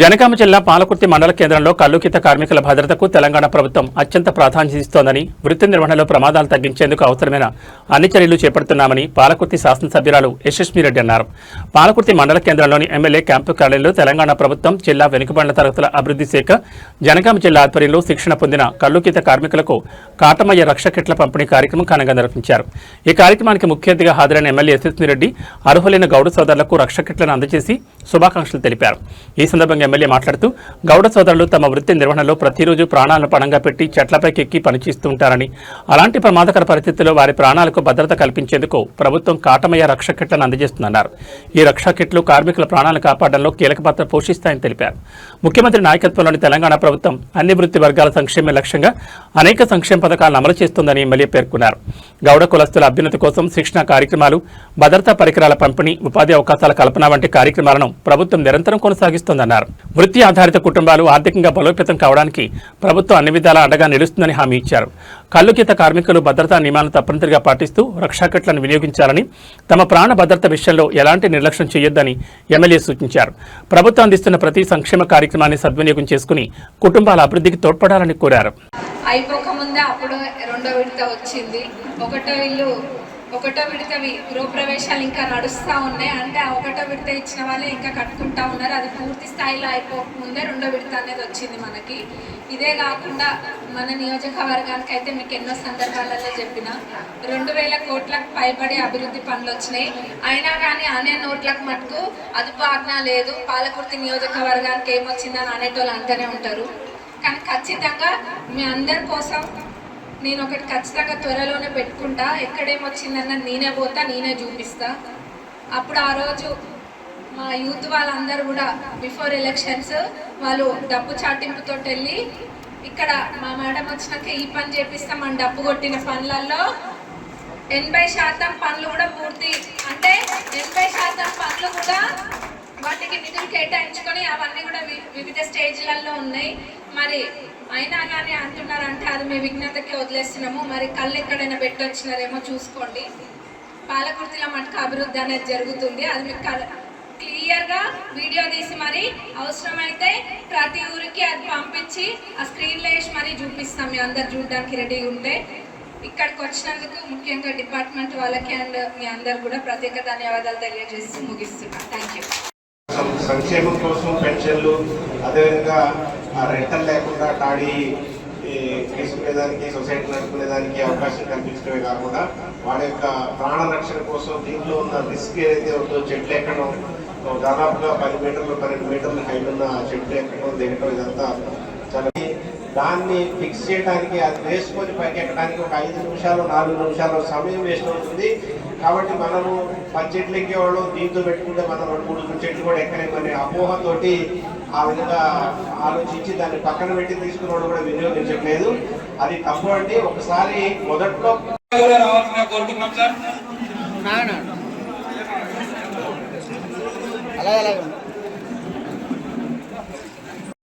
జనగామ జిల్లా పాలకుర్తి మండల కేంద్రంలో కల్లుగీత కార్మికుల భద్రతకు తెలంగాణ ప్రభుత్వం అత్యంత ప్రాధాన్యతనిస్తోందని, వృత్తి నిర్వహణలో ప్రమాదాలు తగ్గించేందుకు అవసరమైన అన్ని చర్యలు చేపడుతున్నామని పాలకుర్తి శాసనసభ్యురాలు యశస్విరెడ్డి అన్నారు. పాలకుర్తి మండల కేంద్రంలోని ఎమ్మెల్యే క్యాంపు కార్యాలయంలో తెలంగాణ ప్రభుత్వం జిల్లా వెనుకబడిన తరగతుల అభివృద్ధి శాఖ జనగామ జిల్లా ఆధ్వర్యంలో శిక్షణ పొందిన కల్లుగీత కార్మికులకు కాటమయ్య రక్ష కిట్ల పంపిణీ కార్యక్రమం ఘనంగా నిర్వహించారు. ఈ కార్యక్రమానికి ముఖ్య అతిథిగా హాజరైన ఎమ్మెల్యే యశస్విరెడ్డి అర్హులైన గౌడ సోదరులకు రక్ష కిట్లను అందజేసి శుభాకాంక్షలు తెలిపారు. ఈ సందర్భంగా ఎమ్మెల్యే మాట్లాడుతూ గౌడ సోదరులు తమ వృత్తి నిర్వహణలో ప్రతిరోజు ప్రాణాలను పణంగా పెట్టి చెట్లపైకి ఎక్కి పనిచేస్తూ ఉంటారని, అలాంటి ప్రమాదకర పరిస్థితుల్లో వారి ప్రాణాలకు భద్రత కల్పించేందుకు ప్రభుత్వం కాటమయ్య రక్ష కిట్లను అందజేస్తుందన్నారు. ఈ రక్షా కిట్లు కార్మికుల ప్రాణాలను కాపాడడంలో కీలక పాత్ర పోషిస్తాయని తెలిపారు. ముఖ్యమంత్రి నాయకత్వంలోని తెలంగాణ ప్రభుత్వం అన్ని వృత్తి వర్గాల సంక్షేమ లక్ష్యంగా అనేక సంక్షేమ పథకాలను అమలు చేస్తోందని ఎమ్మెల్యే పేర్కొన్నారు. గౌడ కులస్తుల అభ్యున్నతి కోసం శిక్షణ కార్యక్రమాలు, భద్రతా పరికరాల పంపిణీ, ఉపాధి అవకాశాల కల్పన వంటి కార్యక్రమాలను ప్రభుత్వం నిరంతరం కొనసాగిస్తోందన్నారు. వృత్తి ఆధారిత కుటుంబాలు ఆర్థికంగా బలోపేతం కావడానికి ప్రభుత్వం అన్ని విధాలా అండగా నిలుస్తుందని హామీ ఇచ్చారు. కల్లుగీత కార్మికులు భద్రతా నియమాలను తప్పనిసరిగా పాటిస్తూ రక్షా కిట్లను వినియోగించాలని, తమ ప్రాణ భద్రత విషయంలో ఎలాంటి నిర్లక్ష్యం చేయొద్దని ఎమ్మెల్యే సూచించారు. ప్రభుత్వం అందిస్తున్న ప్రతి సంక్షేమ కార్యక్రమాన్ని సద్వినియోగం చేసుకుని కుటుంబాల అభివృద్ధికి తోడ్పడాలని కోరారు. అయిపోకముందే అప్పుడు రెండో విడత వచ్చింది. ఒకటో విడతవి గృహప్రవేశాలు ఇంకా నడుస్తూ ఉన్నాయి. అంటే ఆ ఒకటో విడత ఇచ్చిన వాళ్ళే ఇంకా కట్టుకుంటా ఉన్నారు. అది పూర్తి స్థాయిలో అయిపోకముందే రెండో విడత అనేది వచ్చింది మనకి. ఇదే కాకుండా మన నియోజకవర్గానికి అయితే మీకు ఎన్నో సందర్భాలలో చెప్పిన 2000 కోట్లకు పైబడి అభివృద్ధి పనులు వచ్చినాయి. అయినా కానీ అనే నోట్లకు మటుకు అదుపు ఆజ్ఞ లేదు. పాలకుర్తి నియోజకవర్గానికి ఏమొచ్చిందని అనేటోళ్ళు అంటూనే ఉంటారు. కానీ ఖచ్చితంగా మీ అందరి కోసం నేను ఒకటి ఖచ్చితంగా త్వరలోనే పెట్టుకుంటా. ఎక్కడేమొచ్చిందన్న నేనే పోతా, నేనే చూపిస్తా. అప్పుడు ఆ రోజు మా యూత్ వాళ్ళందరూ కూడా బిఫోర్ ఎలక్షన్స్ వాళ్ళు డబ్బు చాటింపుతో వెళ్ళి ఇక్కడ మా మేడం వచ్చినాక ఈ పని చేపిస్తాం అని డబ్బు కొట్టిన పనులలో 80% పనులు కూడా పూర్తి, అంటే 80% పనులు కూడా వాటికి నిధులు కేటాయించుకొని అవన్నీ కూడా వివిధ స్టేజ్లలో ఉన్నాయి. మరి అయినా కానీ అంటున్నారంటే అది మీ విజ్ఞతకి వదిలేస్తున్నాము. మరి కళ్ళు ఎక్కడైనా పెట్టొచ్చినారేమో చూసుకోండి. పాలకుర్తిలో మటుకు అభివృద్ధి అనేది జరుగుతుంది. అది మీకు క్లియర్గా వీడియో తీసి మరి అవసరమైతే ప్రతి ఊరికి అది పంపించి ఆ స్క్రీన్లో వేసి మరీ చూపిస్తాం. మీ అందరు చూడడానికి రెడీగా ఉంటే. ఇక్కడికి వచ్చినందుకు ముఖ్యంగా డిపార్ట్మెంట్ వాళ్ళకి అండ్ మీ అందరు కూడా ప్రత్యేక ధన్యవాదాలు తెలియజేస్తూ ముగిస్తున్నాను. Thank you. సంక్షేమం కోసం పెన్షన్లు, అదేవిధంగా రెంటల్ లేకుండా టాడీ తీసుకునేదానికి, సొసైటీ నడుపుకునేదానికి అవకాశం కల్పించడమే కాకుండా వాడి యొక్క ప్రాణ రక్షణ కోసం దీంట్లో ఉన్న రిస్క్ ఏదైతే ఉందో చెట్లు ఎక్కడం, దాదాపుగా 10 మీటర్లు 12 మీటర్ల హైట్ ఉన్న చెట్లు ఎక్కడం, దిగటం, ఇదంతా చాలా. దాన్ని ఫిక్స్ చేయడానికి, అది వేసుకొని పైకి ఎక్కడానికి ఒక 5 నిమిషాలు 4 నిమిషాలు సమయం వేస్ట్ అవుతుంది. కాబట్టి మనము 10 చెట్లు ఎక్కేవాళ్ళు దీంతో పెట్టుకుంటే మనం 2-3 చెట్లు కూడా ఎక్కలేమనే అపోహతోటి ఆ విధంగా ఆలోచించి దాన్ని పక్కన పెట్టి తీసుకున్నవాడు కూడా వినియోగించట్లేదు. అది తప్పు అండి. ఒకసారి మొదట్లో కోరుకుంటున్నాం సార్. అలాగే